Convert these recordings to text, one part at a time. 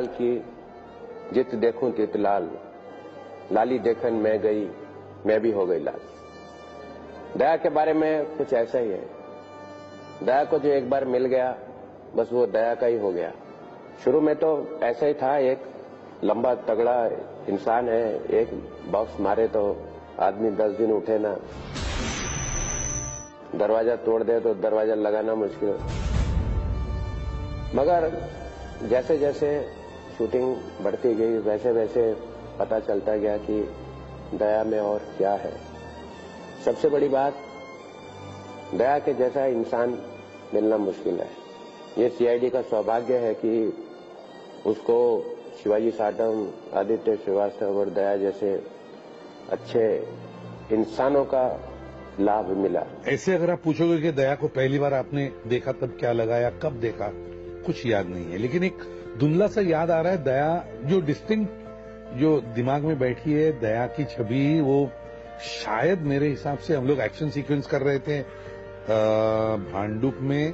लाल की जित देखूं तित लाल, लाली देखन मैं गई मैं भी हो गई लाल। दया के बारे में कुछ ऐसा ही है। दया को जो एक बार मिल गया बस वो दया का ही हो गया। शुरू में तो ऐसा ही था, एक लंबा तगड़ा इंसान है, एक बॉक्स मारे तो आदमी 10 दिन उठे ना, दरवाजा तोड़ दे तो दरवाजा लगाना मुश्किल। मगर जैसे जैसे शूटिंग बढ़ती गई वैसे वैसे पता चलता गया कि दया में और क्या है। सबसे बड़ी बात, दया के जैसा इंसान मिलना मुश्किल है। ये सीआईडी का सौभाग्य है कि उसको शिवाजी साटम, आदित्य श्रीवास्तव और दया जैसे अच्छे इंसानों का लाभ मिला। ऐसे अगर आप पूछोगे कि दया को पहली बार आपने देखा तब क्या लगा या कब देखा, कुछ याद नहीं है, लेकिन एक धुंधला सा याद आ रहा है। दया जो डिस्टिंक्ट जो दिमाग में बैठी है, दया की छवि, वो शायद मेरे हिसाब से हम लोग एक्शन सीक्वेंस कर रहे थे, भांडुप में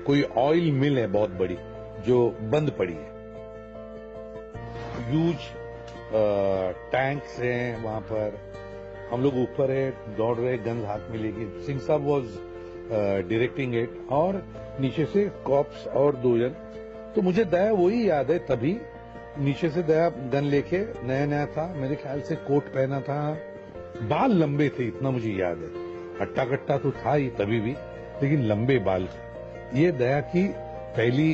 कोई ऑयल मिल है बहुत बड़ी जो बंद पड़ी है, ह्यूज टैंक्स हैं वहां पर, हम लोग ऊपर है, दौड़ रहे, गन हाथ में लेके। सिंह साहब वॉज डायरेक्टिंग इट और नीचे से कॉप्स और 2 जन। तो मुझे दया वही याद है, तभी नीचे से दया गन लेके, नया नया था, मेरे ख्याल से कोट पहना था, बाल लंबे थे, इतना मुझे याद है। हट्टा कट्टा तो था ही तभी भी, लेकिन लंबे बाल थे। ये दया की पहली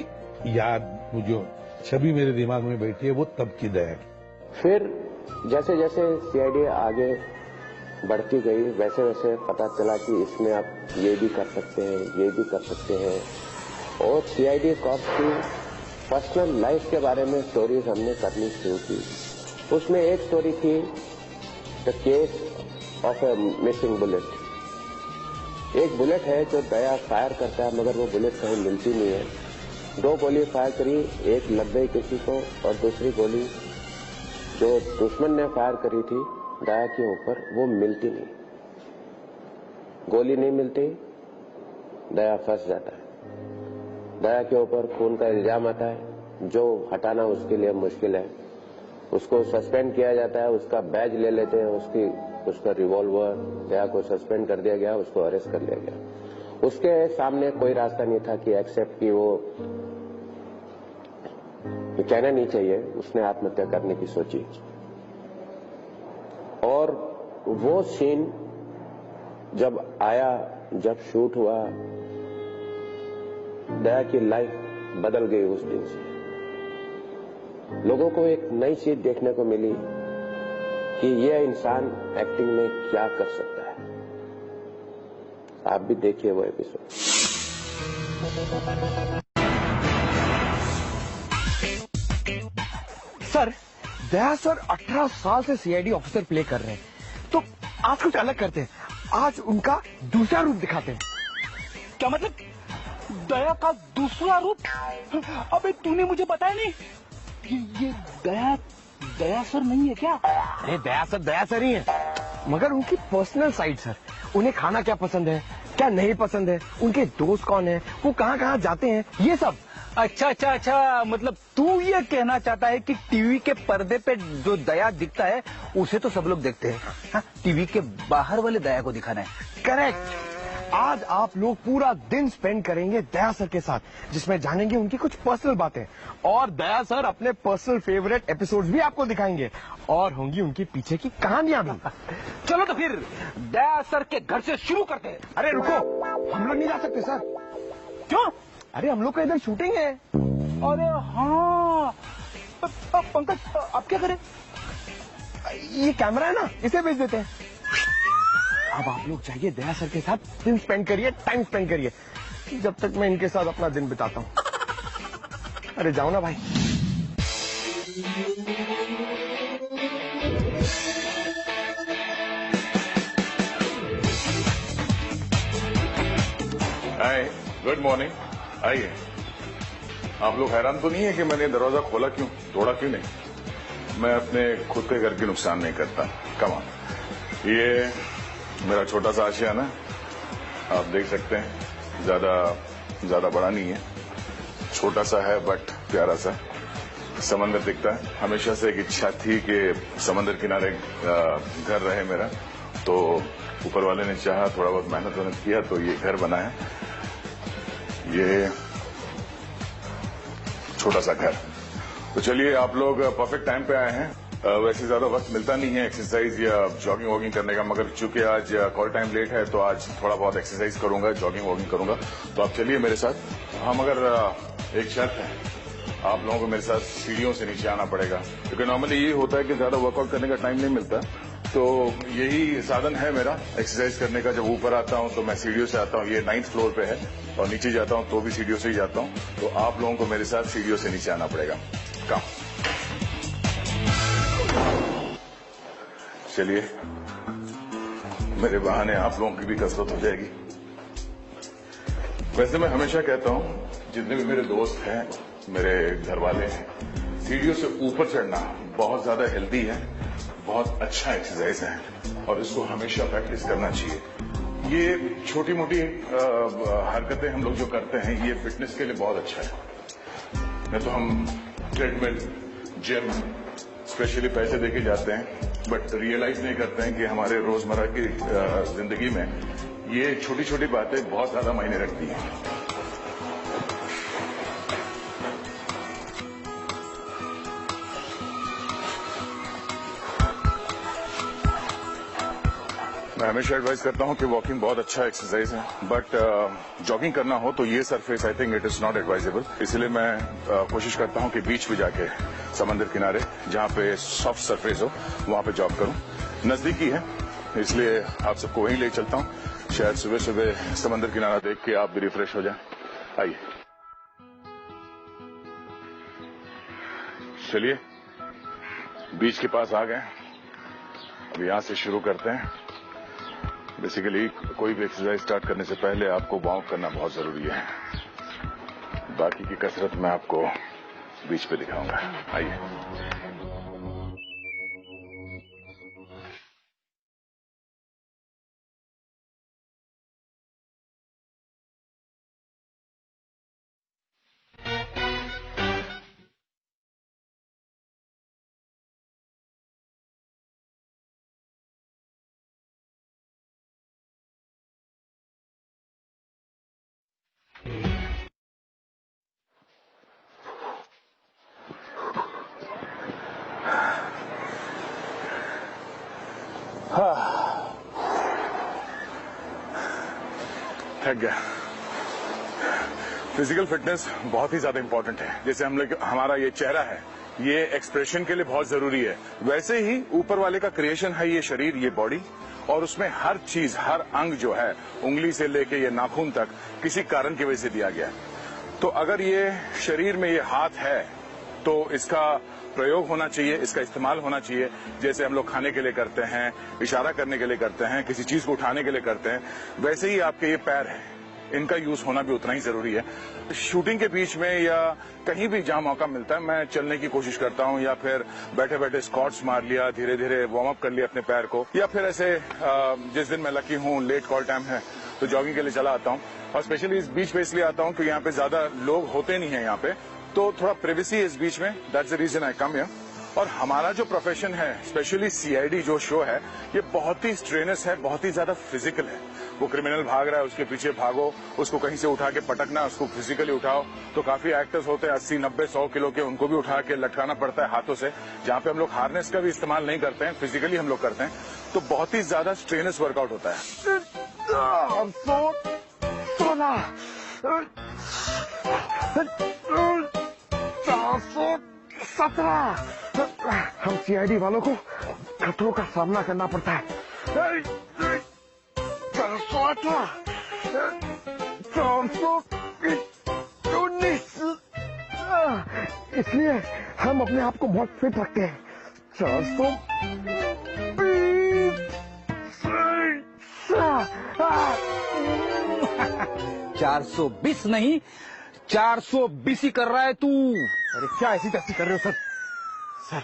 याद, जो छवि मेरे दिमाग में बैठी है, वो तब की दया की। फिर जैसे जैसे सीआईडी आगे बढ़ती गई वैसे वैसे पता चला कि इसमें आप ये भी कर सकते हैं, ये भी कर सकते हैं। और सीआईडी कॉप्स की पर्सनल लाइफ के बारे में स्टोरीज हमने करनी शुरू की। उसमें एक स्टोरी थी the case of A missing bullet. एक बुलेट है जो दया फायर करता है मगर वो बुलेट कहीं मिलती नहीं है। 2 गोली फायर करी, एक लग गई किसी को और दूसरी गोली जो दुश्मन ने फायर करी थी दया के ऊपर वो मिलती नहीं। गोली नहीं मिलती, दया फंस जाता है। दया के ऊपर खून का इल्जाम आता है जो हटाना उसके लिए मुश्किल है। उसको सस्पेंड किया जाता है, उसका बैज ले लेते हैं, उसका रिवॉल्वर। दया को सस्पेंड कर दिया गया, उसको अरेस्ट कर लिया गया। उसके सामने कोई रास्ता नहीं था कि एक्सेप्ट की वो कहना नहीं चाहिए, उसने आत्महत्या करने की सोची। और वो सीन जब आया, जब शूट हुआ, दया की लाइफ बदल गई उस दिन से। लोगों को एक नई चीज देखने को मिली कि यह इंसान एक्टिंग में क्या कर सकता है। आप भी देखिए वो एपिसोड। सर, दया सर 18 साल से सीआईडी ऑफिसर प्ले कर रहे हैं, तो आज कुछ अलग करते हैं। आज उनका दूसरा रूप दिखाते हैं। क्या मतलब? दया का दूसरा रूप? अबे तूने मुझे बताया नहीं। ये दया सर नहीं है क्या? अरे दया सर ही है, मगर उनकी पर्सनल साइड सर। उन्हें खाना क्या पसंद है, क्या नहीं पसंद है, उनके दोस्त कौन है, वो कहाँ कहाँ जाते हैं, ये सब। अच्छा, मतलब तू ये कहना चाहता है कि टीवी के पर्दे पे जो दया दिखता है उसे तो सब लोग देखते हैं, हाँ? टीवी के बाहर वाले दया को दिखाना है। करेक्ट। आज आप लोग पूरा दिन स्पेंड करेंगे दया सर के साथ, जिसमें जानेंगे उनकी कुछ पर्सनल बातें, और दया सर अपने पर्सनल फेवरेट एपिसोड्स भी आपको दिखाएंगे, और होंगी उनके पीछे की कहानियां भी। चलो तो फिर दया सर के घर से शुरू करते हैं। अरे रुको, हम लोग नहीं जा सकते सर। क्यों? अरे हम लोग का इधर शूटिंग है। अरे हाँ, पंकज अब क्या करें? ये कैमरा है ना, इसे भेज देते हैं। अब आप लोग जाइए दया सर के साथ दिन स्पेंड करिए, टाइम स्पेंड करिए, जब तक मैं इनके साथ अपना दिन बिताता हूँ। अरे जाओ ना भाई। हाय, गुड मॉर्निंग। आइए। आप लोग हैरान तो नहीं है कि मैंने दरवाजा खोला क्यों, तोड़ा क्यों नहीं? मैं अपने खुद के घर की नुकसान नहीं करता। कम ऑन, ये मेरा छोटा सा आशियाना, आप देख सकते हैं, ज्यादा बड़ा नहीं है, छोटा सा है बट प्यारा सा। समंदर दिखता है। हमेशा से एक इच्छा थी कि समंदर किनारे घर रहे मेरा, तो ऊपर वाले ने चाहा, थोड़ा बहुत मेहनत किया तो ये घर बना है, ये छोटा सा घर। तो चलिए, आप लोग परफेक्ट टाइम पे आए हैं। वैसे ज्यादा वक्त मिलता नहीं है एक्सरसाइज या जॉगिंग वॉगिंग करने का, मगर चूंकि आज कॉल टाइम लेट है तो आज थोड़ा बहुत एक्सरसाइज करूंगा, जॉगिंग वॉगिंग करूंगा। तो आप चलिए मेरे साथ। हाँ, मगर एक शर्त है, आप लोगों को मेरे साथ सीढ़ियों से नीचे आना पड़ेगा, क्योंकि नॉर्मली ये होता है कि ज्यादा वर्कआउट करने का टाइम नहीं मिलता। तो यही साधन है मेरा एक्सरसाइज करने का। जब ऊपर आता हूं तो मैं सीढ़ियों से आता हूं, ये 9th फ्लोर पे है, और नीचे जाता हूं तो भी सीढ़ियों से ही जाता हूं। तो आप लोगों को मेरे साथ सीढ़ियों से नीचे आना पड़ेगा। काम, चलिए, मेरे बहाने आप लोगों की भी कसरत हो जाएगी। वैसे मैं हमेशा कहता हूं, जितने भी मेरे दोस्त हैं, मेरे घर वाले हैं, सीढ़ियों से ऊपर चढ़ना बहुत ज्यादा हेल्दी है, बहुत अच्छा एक्सरसाइज है, और इसको हमेशा प्रैक्टिस करना चाहिए। ये छोटी मोटी हरकतें हम लोग जो करते हैं, ये फिटनेस के लिए बहुत अच्छा है। नहीं तो हम ट्रेडमिल, जिम स्पेशली पैसे देके जाते हैं, बट रियलाइज नहीं करते हैं कि हमारे रोजमर्रा की जिंदगी में ये छोटी छोटी बातें बहुत ज्यादा मायने रखती हैं। मैं हमेशा एडवाइस करता हूं कि वॉकिंग बहुत अच्छा एक्सरसाइज है, बट जॉगिंग करना हो तो ये surface I think it is not advisable. इसलिए मैं कोशिश करता हूं कि बीच पे जाके, समंदर किनारे जहां पे सॉफ्ट सरफेस हो, वहां पे जॉग करूं। नजदीकी है, इसलिए आप सबको वहीं ले चलता हूं। शायद सुबह सुबह समंदर किनारा देख के आप भी रिफ्रेश हो जाए। आइए, चलिए, बीच के पास आ गए। अब यहां से शुरू करते हैं। बेसिकली कोई भी एक्सरसाइज स्टार्ट करने से पहले आपको वार्म अप करना बहुत जरूरी है। बाकी की कसरत मैं आपको बीच पे दिखाऊंगा। आइए। थक गया। फिजिकल फिटनेस बहुत ही ज्यादा इंपॉर्टेंट है। जैसे हम लोग, हमारा ये चेहरा है, ये एक्सप्रेशन के लिए बहुत जरूरी है, वैसे ही ऊपर वाले का क्रिएशन है ये शरीर, ये बॉडी, और उसमें हर चीज, हर अंग जो है, उंगली से लेके ये नाखून तक, किसी कारण की वजह से दिया गया है। तो अगर ये शरीर में ये हाथ है तो इसका प्रयोग होना चाहिए, इसका इस्तेमाल होना चाहिए। जैसे हम लोग खाने के लिए करते हैं, इशारा करने के लिए करते हैं, किसी चीज को उठाने के लिए करते हैं, वैसे ही आपके ये पैर है, इनका यूज होना भी उतना ही जरूरी है। शूटिंग के बीच में या कहीं भी जहां मौका मिलता है, मैं चलने की कोशिश करता हूं, या फिर बैठे बैठे स्क्वाट्स मार लिया, धीरे धीरे वार्म अप कर लिया अपने पैर को, या फिर ऐसे जिस दिन मैं लकी हूं, लेट कॉल टाइम है, तो जॉगिंग के लिए चला आता हूं। और स्पेशली इस बीच पे इसलिए आता हूं कि यहाँ पे ज्यादा लोग होते नहीं है यहाँ पे, तो थोड़ा प्राइवेसी है इस बीच में। That's the reason I come here. और हमारा जो प्रोफेशन है, स्पेशली सीआईडी जो शो है, ये बहुत ही स्ट्रेनस है, बहुत ही ज्यादा फिजिकल है। वो क्रिमिनल भाग रहा है, उसके पीछे भागो, उसको कहीं से उठा के पटकना, उसको फिजिकली उठाओ। तो काफी एक्टर्स होते हैं 80, 90, 100 किलो के, उनको भी उठा के लटकाना पड़ता है हाथों से, जहां पे हम लोग हार्नेस का भी इस्तेमाल नहीं करते हैं, फिजिकली हम लोग करते हैं। तो बहुत ही ज्यादा स्ट्रेनस वर्कआउट होता है। 417 हम सीआईडी वालों को खतरों का सामना करना पड़ता है। 418 419 इसलिए हम अपने आप को बहुत फिट रखते हैं। 420 नहीं, 420 ही कर रहा है तू। अरे क्या ऐसी तैसी कर रहे हो सर,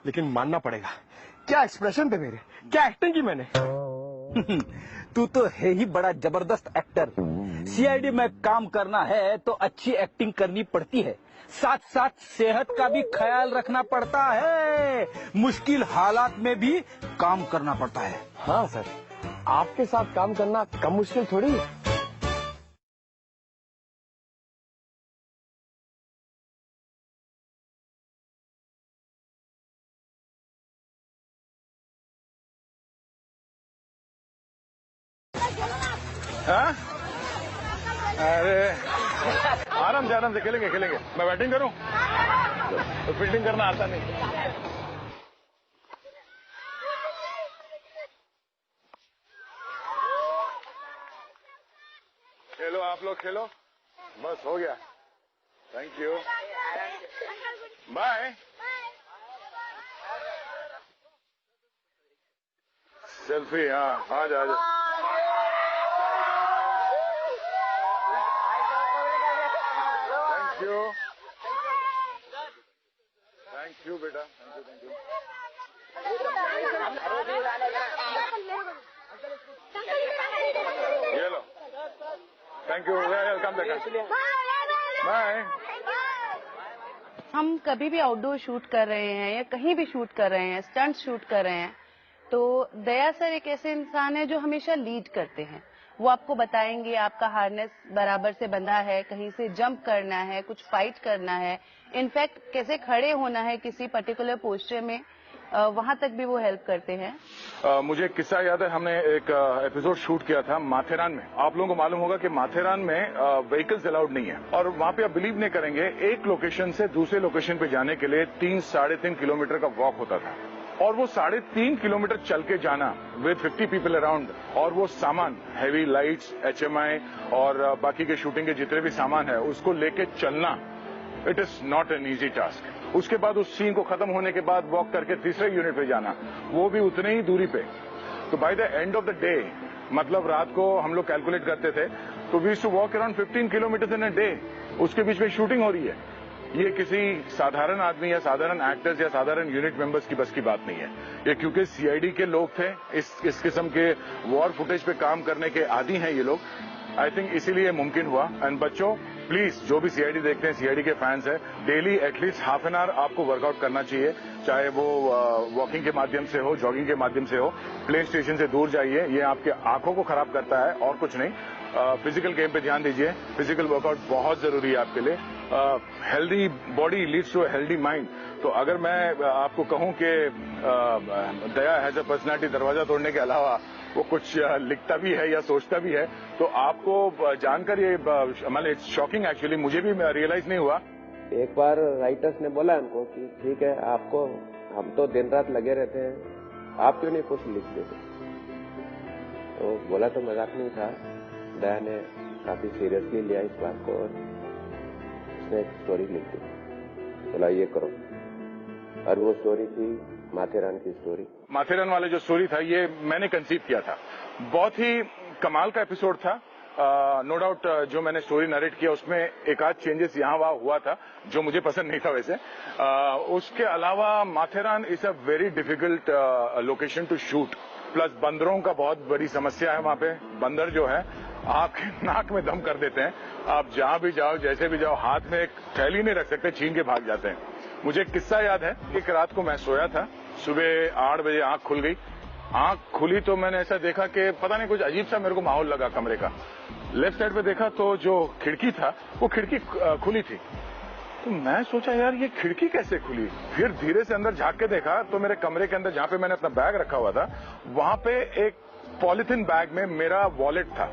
लेकिन मानना पड़ेगा, क्या एक्सप्रेशन थे मेरे, क्या एक्टिंग की मैंने। तू तो है ही बड़ा जबरदस्त एक्टर। सीआईडी में काम करना है तो अच्छी एक्टिंग करनी पड़ती है, साथ साथ सेहत का भी ख्याल रखना पड़ता है, मुश्किल हालात में भी काम करना पड़ता है। हाँ सर, आपके साथ काम करना कम मुश्किल थोड़ी। हाँ? अरे आराम से खेलेंगे। मैं बैटिंग करूं तो फील्डिंग करना आता नहीं। खेलो आप लोग, खेलो, बस हो गया। Thank you, bye. सेल्फी, हाँ आ जा। थैंक यू बेटा, थैंक यू। ये लो, थैंक यू, वेलकम बाय। हम कभी भी आउटडोर शूट कर रहे हैं या कहीं भी शूट कर रहे हैं, स्टंट शूट कर रहे हैं, तो दया सर एक ऐसे इंसान है जो हमेशा लीड करते हैं। वो आपको बताएंगे आपका हार्नेस बराबर से बंधा है, कहीं से जंप करना है, कुछ फाइट करना है, इनफैक्ट कैसे खड़े होना है किसी पर्टिकुलर पोस्चर में, वहां तक भी वो हेल्प करते हैं। मुझे एक किस्सा याद है, हमने एक एपिसोड शूट किया था माथेरान में। आप लोगों को मालूम होगा कि माथेरान में व्हीकल्स अलाउड नहीं है, और वहां पे आप बिलीव नहीं करेंगे, एक लोकेशन से दूसरे लोकेशन पे जाने के लिए 3-3.5 किलोमीटर का वॉक होता था, और वो 3.5 किलोमीटर चल के जाना विद 50 पीपल अराउंड, और वो सामान हेवी लाइट्स, HMI और बाकी के शूटिंग के जितने भी सामान है उसको लेके चलना, it is not an easy task. उसके बाद उस सीन को खत्म होने के बाद वॉक करके तीसरे यूनिट पे जाना, वो भी उतने ही दूरी पे। तो by the end of the day, मतलब रात को हम लोग कैलकुलेट करते थे, तो we used to walk around 15 kilometre in a day. उसके बीच में शूटिंग हो रही है। ये किसी साधारण आदमी या साधारण एक्टर्स या साधारण यूनिट मेंबर्स की बस की बात नहीं है। ये क्योंकि सीआईडी के लोग थे, इस किस्म के वॉर फुटेज पे काम करने के आदी हैं ये लोग, आई थिंक इसीलिए मुमकिन हुआ। एंड बच्चों प्लीज, जो भी सीआईडी देखते हैं, सीआईडी के फैंस हैं, daily at least half an hour आपको वर्कआउट करना चाहिए, चाहे वो वॉकिंग के माध्यम से हो, जॉगिंग के माध्यम से हो। प्ले स्टेशन से दूर जाइए, ये आपके आंखों को खराब करता है और कुछ नहीं। फिजिकल गेम पे ध्यान दीजिए, फिजिकल वर्कआउट बहुत जरूरी है आपके लिए। Healthy body leads to healthy mind. तो अगर मैं आपको कहूं कि दया हैज अ पर्सनैलिटी दरवाजा तोड़ने के अलावा वो कुछ लिखता भी है या सोचता भी है, तो आपको जानकर ये मतलब शॉकिंग, एक्चुअली मुझे भी रियलाइज नहीं हुआ। एक बार राइटर्स ने बोला हमको कि ठीक है, आपको, हम तो दिन रात लगे रहते हैं, आप क्यों नहीं कुछ लिख देते। तो बोला तो मजाक नहीं था, दया ने काफी सीरियसली लिया इस बात को और उसने एक स्टोरी लिख दी, बोला ये करो। और वो स्टोरी थी माथेरान की स्टोरी। माथेरान वाले जो स्टोरी था ये मैंने कंसीव किया था, बहुत ही कमाल का एपिसोड था। नो डाउट जो मैंने स्टोरी नरेट किया उसमें एक आध चेंजेस यहाँ वहाँ हुआ था जो मुझे पसंद नहीं था वैसे। उसके अलावा Matheran is a very difficult location to shoot, plus बंदरों का बहुत बड़ी समस्या है वहां पे। बंदर जो है आपके नाक में दम कर देते हैं, आप जहां भी जाओ, जैसे भी जाओ, हाथ में एक थैली नहीं रख सकते, छीन के भाग जाते हैं। मुझे एक किस्सा याद है, एक रात को मैं सोया था, सुबह 8 बजे आंख खुल गई। आंख खुली तो मैंने ऐसा देखा कि पता नहीं कुछ अजीब सा मेरे को माहौल लगा कमरे का। लेफ्ट साइड पे देखा तो जो खिड़की था वो खिड़की खुली थी। तो मैं सोचा यार ये खिड़की कैसे खुली। फिर धीरे से अंदर झांक के देखा तो मेरे कमरे के अंदर जहां पे मैंने अपना बैग रखा हुआ था वहां पे एक पॉलिथीन बैग में मेरा वॉलेट था।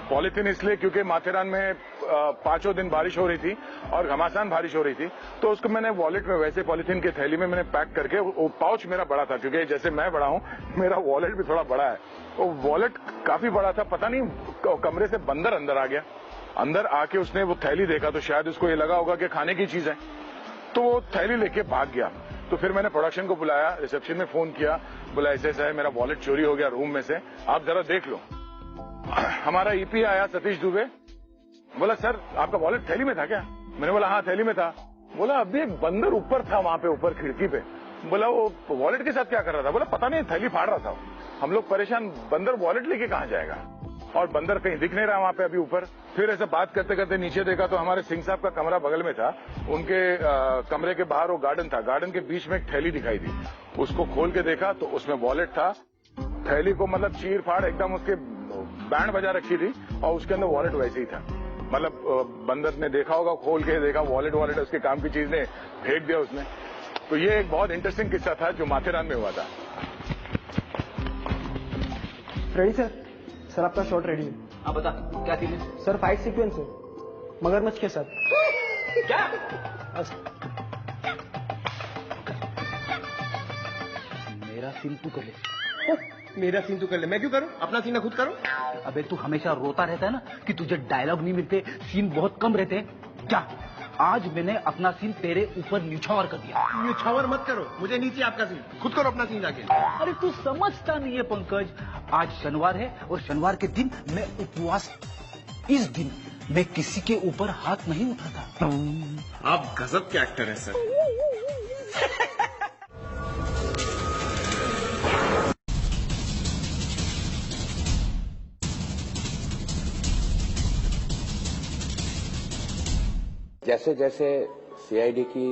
पॉलिथीन इसलिए क्योंकि माथेरान में 5 दिन बारिश हो रही थी और घमासान बारिश हो रही थी, तो उसको मैंने वॉलेट में वैसे पॉलिथीन के थैली में मैंने पैक करके, वो पाउच मेरा बड़ा था क्योंकि जैसे मैं बड़ा हूं मेरा वॉलेट भी थोड़ा बड़ा है, वो वॉलेट काफी बड़ा था। पता नहीं कमरे से बंदर अंदर आ गया, अंदर आके उसने वो थैली देखा तो शायद उसको ये लगा होगा कि खाने की चीज है, तो वो थैली लेके भाग गया। तो फिर मैंने प्रोडक्शन को बुलाया, रिसेप्शन में फोन किया, बोला ऐसे ऐसा है, मेरा वॉलेट चोरी हो गया रूम में से, आप जरा देख लो। हमारा ईपी आया सतीश दुबे, बोला सर आपका वॉलेट थैली में था क्या? मैंने बोला हाँ थैली में था। बोला अभी एक बंदर ऊपर था वहां पे, ऊपर खिड़की पे। बोला वो वॉलेट के साथ क्या कर रहा था? बोला पता नहीं, थैली फाड़ रहा था। हम लोग परेशान, बंदर वॉलेट लेके कहाँ जाएगा, और बंदर कहीं दिख नहीं रहा वहां पे अभी ऊपर। फिर ऐसे बात करते करते नीचे देखा तो हमारे सिंह साहब का कमरा बगल में था, उनके कमरे के बाहर वो गार्डन था, गार्डन के बीच में एक थैली दिखाई दी, उसको खोल के देखा तो उसमें वॉलेट था। थैली को मतलब चीर फाड़ एकदम उसके बैंड बजा रखी थी और उसके अंदर वॉलेट वैसे ही था। मतलब बंदर ने देखा होगा, खोल के देखा वॉलेट उसके काम की चीज ने फेंक दिया उसने। तो ये एक बहुत इंटरेस्टिंग किस्सा था जो माथेरान में हुआ था। रेडी सर आपका शॉट रेडी है। हाँ बता क्या सीन है? सर फाइट सीक्वेंस है मगरमच्छ के साथ। क्या? मेरा सीन तू कर ले। मेरा सीन तू कर ले, मैं क्यों करूं? अपना सीन खुद करूं। अबे तू हमेशा रोता रहता है ना कि तुझे डायलॉग नहीं मिलते, सीन बहुत कम रहते हैं। क्या आज मैंने अपना सीन तेरे ऊपर न्यौछावर कर दिया। न्यौछावर मत करो, मुझे नीचे आपका सीन, खुद करो अपना सीन जाके। अरे तू समझता नहीं है पंकज, आज शनिवार है और शनिवार के दिन मैं उपवास, इस दिन मैं किसी के ऊपर हाथ नहीं उठाता। आप गजब के एक्टर हैं सर। जैसे जैसे सीआईडी की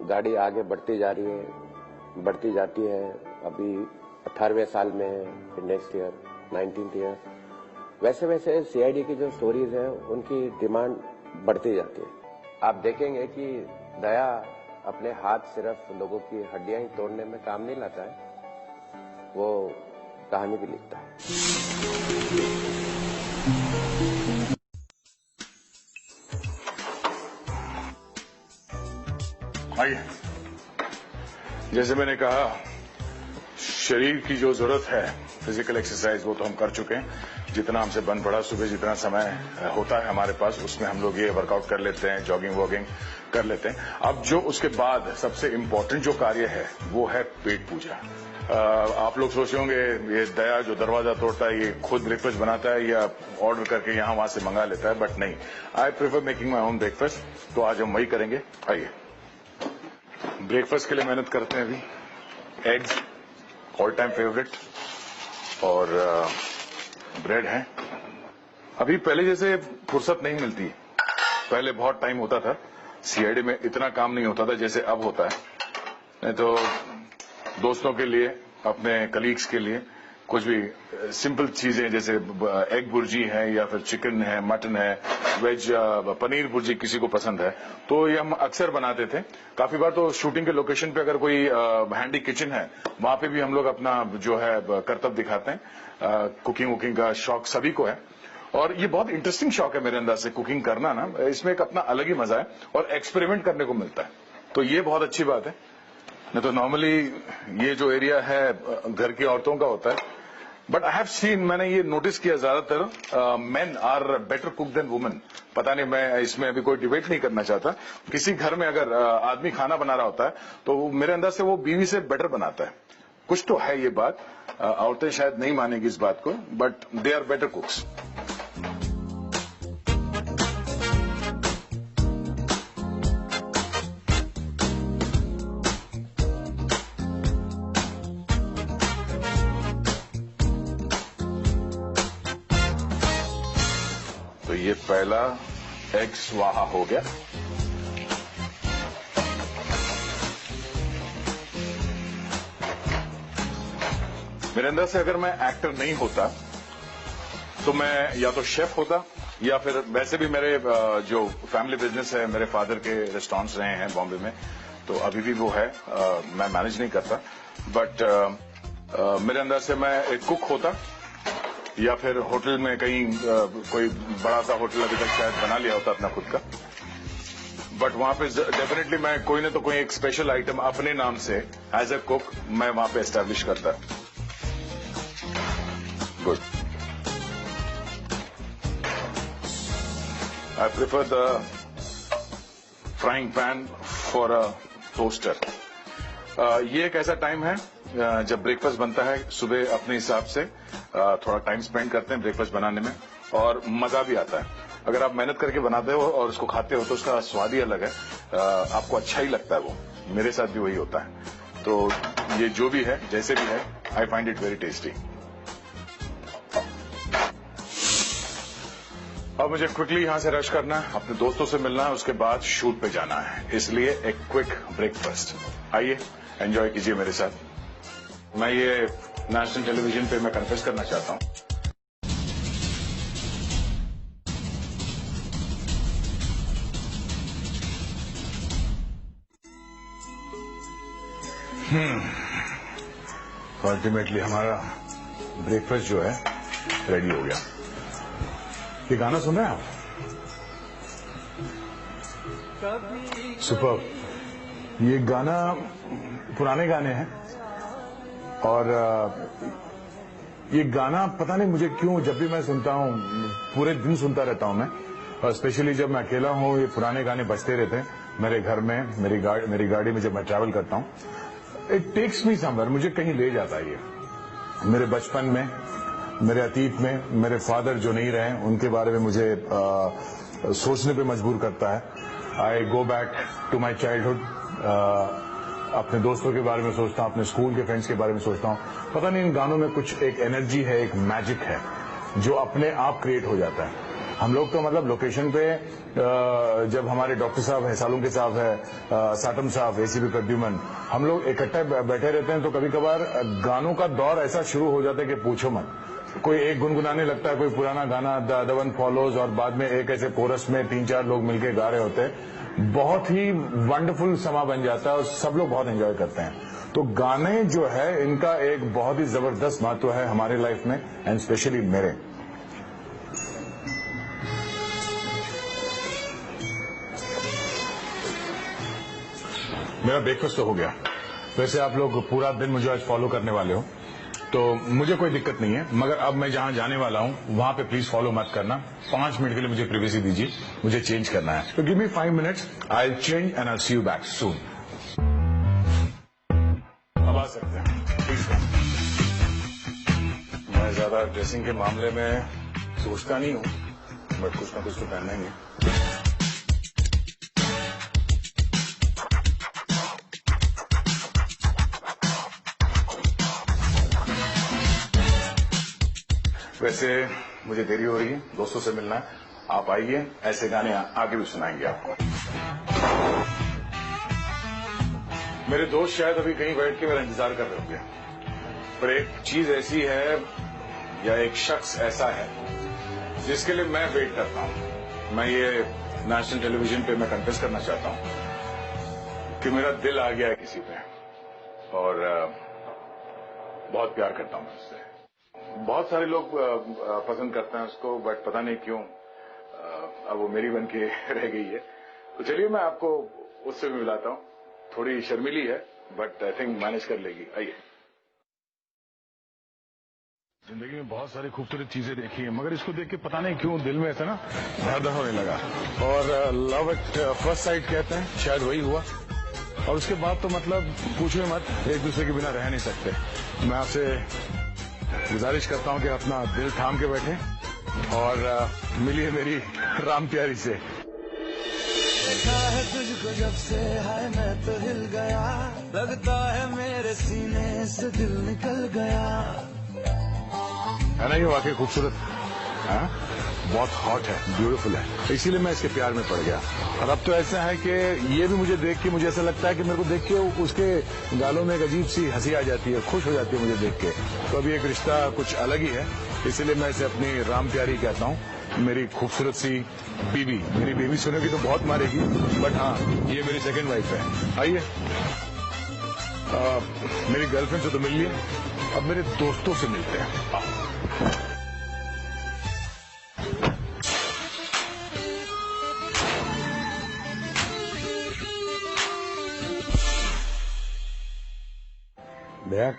गाड़ी आगे बढ़ती जा रही है, बढ़ती जाती है, अभी 18वें साल में है, फिर नेक्स्ट ईयर 19th ईयर, वैसे वैसे सीआईडी की जो स्टोरीज हैं उनकी डिमांड बढ़ती जाती है। आप देखेंगे कि दया अपने हाथ सिर्फ लोगों की हड्डियां ही तोड़ने में काम नहीं लाता है, वो कहानी भी लिखता है। आइए, जैसे मैंने कहा, शरीर की जो जरूरत है फिजिकल एक्सरसाइज वो तो हम कर चुके हैं। जितना हमसे बन पड़ा, सुबह जितना समय होता है हमारे पास उसमें हम लोग ये वर्कआउट कर लेते हैं, जॉगिंग वॉगिंग कर लेते हैं। अब जो उसके बाद सबसे इम्पोर्टेंट जो कार्य है वो है पेट पूजा। आप लोग सोचे होंगे ये दया जो दरवाजा तोड़ता है ये खुद ब्रेकफास्ट बनाता है या ऑर्डर करके यहाँ वहां से मंगा लेता है, बट नहीं, I prefer making my own breakfast. तो आज हम वही करेंगे। आइए, ब्रेकफास्ट के लिए मेहनत करते हैं अभी। एग्स ऑल टाइम फेवरेट और ब्रेड है। अभी पहले जैसे फुर्सत नहीं मिलती, पहले बहुत टाइम होता था, सीआईडी में इतना काम नहीं होता था जैसे अब होता है। नहीं तो दोस्तों के लिए, अपने कलीग्स के लिए कुछ भी सिंपल चीजें जैसे एग भुर्जी है या फिर चिकन है, मटन है, वेज पनीर भुर्जी किसी को पसंद है तो ये हम अक्सर बनाते थे। काफी बार तो शूटिंग के लोकेशन पे अगर कोई हैंडी किचन है वहां पे भी हम लोग अपना जो है करतब दिखाते हैं। कुकिंग वुकिंग का शौक सभी को है और ये बहुत इंटरेस्टिंग शौक है मेरे अंदाज से कुकिंग करना ना, इसमें एक अपना अलग ही मजा है और एक्सपेरिमेंट करने को मिलता है, तो ये बहुत अच्छी बात है। नहीं तो नॉर्मली ये जो एरिया है घर की औरतों का होता है, बट आई हैव सीन, मैंने ये नोटिस किया ज्यादातर men are better cook than women. पता नहीं, मैं इसमें अभी कोई डिबेट नहीं करना चाहता। किसी घर में अगर आदमी खाना बना रहा होता है तो मेरे अंदर से वो बीवी से बेटर बनाता है। कुछ तो है ये बात, औरतें शायद नहीं मानेगी इस बात को, but they are better cooks. तो ये पहला एग स्वाहा हो गया। मेरे अंदर से अगर मैं एक्टर नहीं होता तो मैं या तो शेफ होता या फिर वैसे भी मेरे जो फैमिली बिजनेस है, मेरे फादर के रेस्टोरेंट्स रहे हैं बॉम्बे में, तो अभी भी वो है, मैं मैनेज नहीं करता, बट मेरे अंदर से मैं एक कुक होता या फिर होटल में कहीं कोई बड़ा सा होटल अभी तक शायद बना लिया होता अपना खुद का, बट वहां पे डेफिनेटली मैं कोई ना तो कोई एक स्पेशल आइटम अपने नाम से एज अ कुक मैं वहां पे एस्टैब्लिश करता। Good. I prefer the frying pan for a toaster. ये एक ऐसा टाइम है जब ब्रेकफास्ट बनता है सुबह, अपने हिसाब से थोड़ा टाइम स्पेंड करते हैं ब्रेकफास्ट बनाने में और मजा भी आता है। अगर आप मेहनत करके बनाते हो और उसको खाते हो तो उसका स्वाद ही अलग है, आपको अच्छा ही लगता है। वो मेरे साथ भी वही होता है। तो ये जो भी है, जैसे भी है, I find it very tasty. अब मुझे क्विकली यहाँ से रश करना है, अपने दोस्तों से मिलना है, उसके बाद शूट पे जाना है, इसलिए एक क्विक ब्रेकफास्ट। आइए एंजॉय कीजिए मेरे साथ। मैं ये नेशनल टेलीविजन पे मैं कन्फेस करना चाहता हूँ। अल्टीमेटली हमारा ब्रेकफास्ट जो है रेडी हो गया। ये गाना सुन रहे हैं आप? सुपर। ये गाना पुराने गाने हैं और ये गाना पता नहीं मुझे क्यों जब भी मैं सुनता हूँ पूरे दिन सुनता रहता हूँ मैं, और स्पेशली जब मैं अकेला हूँ ये पुराने गाने बजते रहते हैं मेरे घर में, मेरी गाड़ी में जब मैं ट्रैवल करता हूँ। इट टेक्स मी समवेयर, मुझे कहीं ले जाता है ये। मेरे बचपन में, मेरे अतीत में, मेरे फादर जो नहीं रहे उनके बारे में मुझे सोचने पे मजबूर करता है। I go back to my childhood, अपने दोस्तों के बारे में सोचता हूँ, अपने स्कूल के फ्रेंड्स के बारे में सोचता हूँ। पता नहीं इन गानों में कुछ एक एनर्जी है, एक मैजिक है जो अपने आप क्रिएट हो जाता है। हम लोग तो मतलब लोकेशन पे जब हमारे डॉक्टर साहब है, सालुंके साहब है, साटम साहब, एसीपी प्रद्युमन, हम लोग इकट्ठे बैठे रहते हैं तो कभी कभार गानों का दौर ऐसा शुरू हो जाता है कि पूछो मत। कोई एक गुनगुनाने लगता है कोई पुराना गाना, द वन फॉलोज, और बाद में एक ऐसे कोरस में 3-4 लोग मिलके गा रहे होते हैं। बहुत ही वंडरफुल समा बन जाता है और सब लोग बहुत एंजॉय करते हैं। तो गाने जो है इनका एक बहुत ही जबरदस्त महत्व है हमारे लाइफ में, एंड स्पेशली मेरे। मेरा ब्रेकफास्ट तो हो गया। वैसे आप लोग पूरा दिन मुझे आज फॉलो करने वाले हो तो मुझे कोई दिक्कत नहीं है, मगर अब मैं जहां जाने वाला हूं वहां पे प्लीज फॉलो मत करना। 5 मिनट के लिए मुझे प्रिवेसी दीजिए, मुझे चेंज करना है। तो give me 5 minutes, I will change and I will see you back soon. अब आ सकते हैं प्लीज। मैं ज्यादा ड्रेसिंग के मामले में सोचता नहीं हूं, बट कुछ ना कुछ तो पहनना ही है। वैसे मुझे देरी हो रही है, दोस्तों से मिलना है। आप आइए, ऐसे गाने आगे भी सुनाएंगे आपको। मेरे दोस्त शायद अभी कहीं बैठ के मेरा इंतजार कर रहे होंगे, पर एक चीज ऐसी है या एक शख्स ऐसा है जिसके लिए मैं वेट करता हूं। मैं ये नेशनल टेलीविजन पे मैं कन्फेस करना चाहता हूं कि मेरा दिल आ गया है किसी पे और बहुत प्यार करता हूं उससे। बहुत सारे लोग पसंद करते हैं उसको, बट पता नहीं क्यों अब वो मेरी बन के रह गई है। तो चलिए मैं आपको उससे भी मिलाता हूँ। थोड़ी शर्मीली है बट आई थिंक मैनेज कर लेगी। आइए। जिंदगी में बहुत सारी खूबसूरत चीजें देखी हैं, मगर इसको देख के पता नहीं क्यों दिल में ऐसा ना धड़ धड़ होने लगा। और लव एट फर्स्ट साइट कहते हैं, शायद वही हुआ। और उसके बाद तो मतलब पूछो मत, एक दूसरे के बिना रह नहीं सकते। मैं आपसे गुजारिश करता हूं कि अपना दिल थाम के बैठे और मिलिए मेरी राम प्यारी से। देखा है तुझको जब से है मैं तो हिल गया, लगता है मेरे सीने से दिल निकल गया। है ना ये वाकई खूबसूरत, बहुत हॉट है, ब्यूटीफुल है, इसीलिए मैं इसके प्यार में पड़ गया। और अब तो ऐसा है कि ये भी मुझे देख के मुझे ऐसा लगता है कि मेरे को देख के उसके गालों में एक अजीब सी हंसी आ जाती है, खुश हो जाती है मुझे देख के। तो अभी एक रिश्ता कुछ अलग ही है, इसीलिए मैं इसे अपनी राम प्यारी कहता हूँ, मेरी खूबसूरत सी बीवी। मेरी बीवी सुनेगी तो बहुत मारेगी, बट हाँ ये मेरी सेकेंड वाइफ है। आइए, मेरी गर्लफ्रेंड से तो मिल लिए, अब मेरे दोस्तों से मिलते हैं। दया,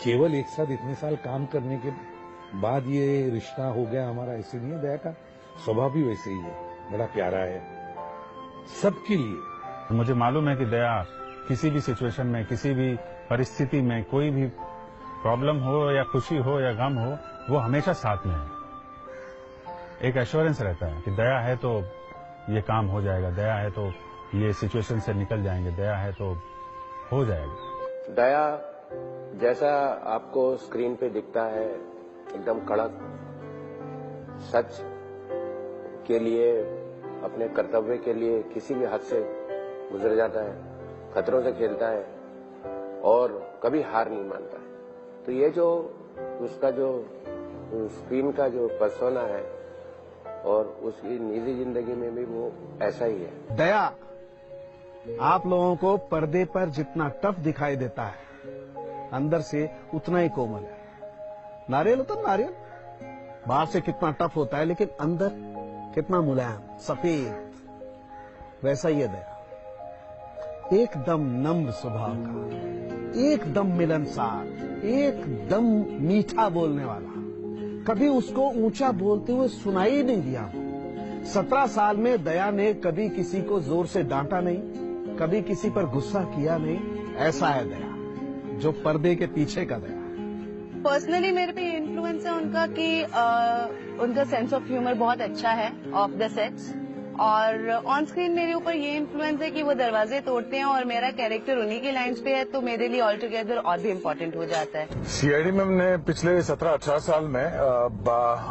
केवल एक साथ इतने साल काम करने के बाद ये रिश्ता हो गया हमारा, ऐसे नहीं है। दया का स्वभाव भी वैसे ही है, बड़ा प्यारा है सबके लिए। मुझे मालूम है कि दया किसी भी सिचुएशन में, किसी भी परिस्थिति में, कोई भी प्रॉब्लम हो या खुशी हो या गम हो, वो हमेशा साथ में है। एक एश्योरेंस रहता है कि दया है तो ये काम हो जाएगा, दया है तो ये सिचुएशन से निकल जाएंगे, दया है तो हो जाएगा। दया जैसा आपको स्क्रीन पे दिखता है एकदम कड़क, सच के लिए, अपने कर्तव्य के लिए किसी भी हद से गुजर जाता है, खतरों से खेलता है और कभी हार नहीं मानता है। तो ये जो उसका जो स्क्रीन का जो पर्सोना है और उसकी निजी जिंदगी में भी वो ऐसा ही है। दया, आप लोगों को पर्दे पर जितना टफ दिखाई देता है, अंदर से उतना ही कोमल है। नारियल होता है नारियल, बाहर से कितना टफ होता है लेकिन अंदर कितना मुलायम, सफेद, वैसा ही है दया। एकदम नम्र स्वभाव का, एकदम मिलनसार, एकदम मीठा बोलने वाला। कभी उसको ऊंचा बोलते हुए सुनाई नहीं दिया। 17 साल में दया ने कभी किसी को जोर से डांटा नहीं, कभी किसी पर गुस्सा किया नहीं। ऐसा है दया, जो पर्दे के पीछे का दया। पर्सनली मेरे पे ये इन्फ्लुएंस है उनका कि उनका सेंस ऑफ ह्यूमर बहुत अच्छा है ऑफ द सेट्स, और ऑन स्क्रीन मेरे ऊपर ये इन्फ्लुएंस है कि वो दरवाजे तोड़ते हैं और मेरा कैरेक्टर उन्हीं की लाइंस पे है, तो मेरे लिए ऑल टुगेदर और भी इम्पोर्टेंट हो जाता है। सीआईडी में हमने पिछले 17-18 साल में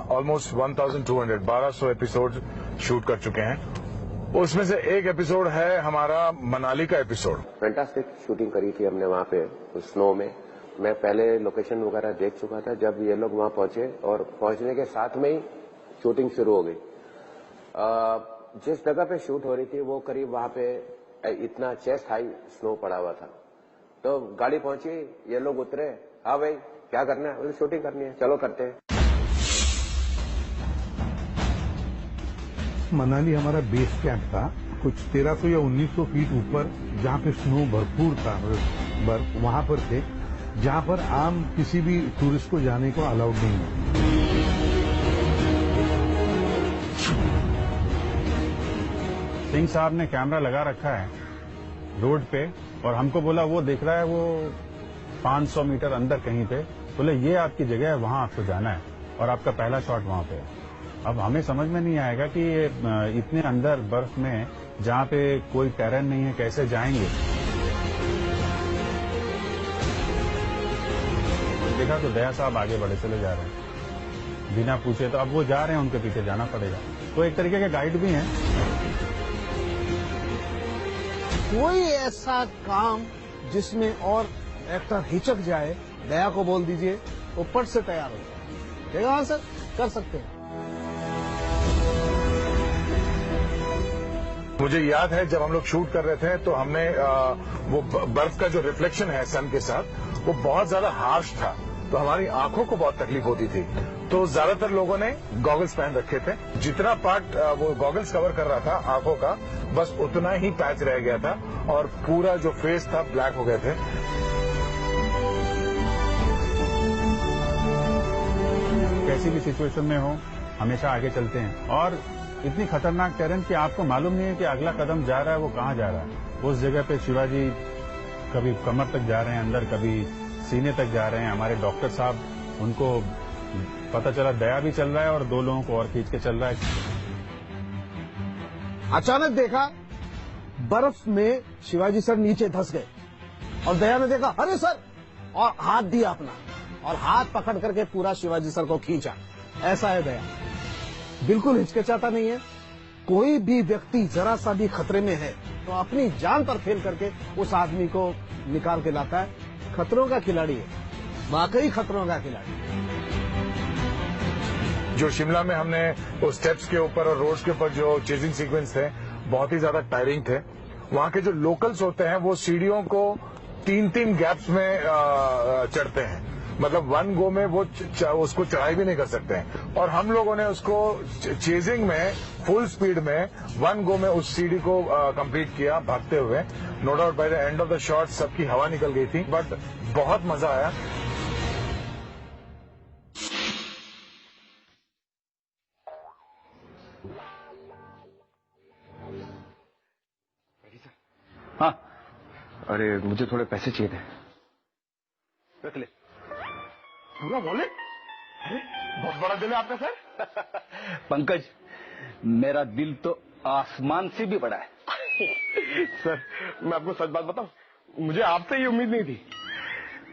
ऑलमोस्ट 1200 एपिसोड शूट कर चुके हैं। उसमें से एक एपिसोड है हमारा मनाली का एपिसोड। फैंटास्टिक शूटिंग करी थी हमने वहाँ पे स्नो में। मैं पहले लोकेशन वगैरह देख चुका था। जब ये लोग वहाँ पहुंचे और पहुंचने के साथ में ही शूटिंग शुरू हो गई। जिस जगह पे शूट हो रही थी वो करीब वहाँ पे इतना चेस्ट हाई स्नो पड़ा हुआ था। तो गाड़ी पहुंची, ये लोग उतरे, हाँ भाई क्या करना है? बोले शूटिंग करनी है, चलो करते हैं। मनाली हमारा बेस कैंप था, कुछ 1300 या 1900 फीट ऊपर, जहाँ पे स्नो भरपूर था, बर्फ वहां पर थे, जहाँ पर आम किसी भी टूरिस्ट को जाने को अलाउड नहीं है। सिंह साहब ने कैमरा लगा रखा है रोड पे और हमको बोला वो देख रहा है वो 500 मीटर अंदर कहीं पे, बोले ये आपकी जगह है, वहां आपको जाना है और आपका पहला शॉट वहां पे है। अब हमें समझ में नहीं आएगा कि इतने अंदर बर्फ में जहाँ पे कोई टेरेन नहीं है कैसे जाएंगे। देखा तो दया साहब आगे बढ़े चले जा रहे हैं बिना पूछे, तो अब वो जा रहे हैं, उनके पीछे जाना पड़ेगा। तो एक तरीके के गाइड भी हैं। कोई ऐसा काम जिसमें और एक्टर हिचक जाए, दया को बोल दीजिए, वो पट से तैयार हो जाए। ठीक है सर, कर सकते हैं। मुझे याद है जब हम लोग शूट कर रहे थे तो हमने वो बर्फ का जो रिफ्लेक्शन है सन के साथ वो बहुत ज्यादा हार्श था, तो हमारी आंखों को बहुत तकलीफ होती थी। तो ज्यादातर लोगों ने गॉगल्स पहन रखे थे। जितना पार्ट वो गॉगल्स कवर कर रहा था आंखों का, बस उतना ही पैच रह गया था और पूरा जो फेस था ब्लैक हो गए थे। कैसी भी सिचुएशन में हो हमेशा आगे चलते हैं, और इतनी खतरनाक टेरेन कि आपको मालूम नहीं है कि अगला कदम जा रहा है वो कहाँ जा रहा है। उस जगह पे शिवाजी कभी कमर तक जा रहे हैं अंदर, कभी सीने तक जा रहे हैं। हमारे डॉक्टर साहब, उनको पता चला दया भी चल रहा है और 2 लोगों को और खींच के चल रहा है। अचानक देखा बर्फ में शिवाजी सर नीचे धंस गए और दया ने देखा अरे सर, और हाथ दिया अपना और हाथ पकड़ करके पूरा शिवाजी सर को खींचा। ऐसा है दया, बिल्कुल हिचकिचाता नहीं है। कोई भी व्यक्ति जरा सा भी खतरे में है तो अपनी जान पर खेल करके उस आदमी को निकाल के लाता है। खतरों का खिलाड़ी है, वाकई खतरों का खिलाड़ी। जो शिमला में हमने उस स्टेप्स के ऊपर और रोड्स के ऊपर जो चेजिंग सीक्वेंस थे बहुत ही ज्यादा टायरिंग थे। वहां के जो लोकल्स होते हैं वो सीढ़ियों को 3-3 गैप्स में चढ़ते हैं, मतलब 1 गो में वो उसको चढ़ाई भी नहीं कर सकते हैं। और हम लोगों ने उसको चेजिंग में फुल स्पीड में 1 गो में उस सीढ़ी को कंप्लीट किया भागते हुए। No doubt by the end of the shot सबकी हवा निकल गई थी, बट बहुत मजा आया। हाँ, अरे मुझे थोड़े पैसे चाहिए थे। रख ले। पूरा वॉलेट? अरे बहुत बड़ा दिल है आपका सर। पंकज, मेरा दिल तो आसमान से भी बड़ा है। सर मैं आपको सच बात बताऊं, मुझे आपसे ये उम्मीद नहीं थी।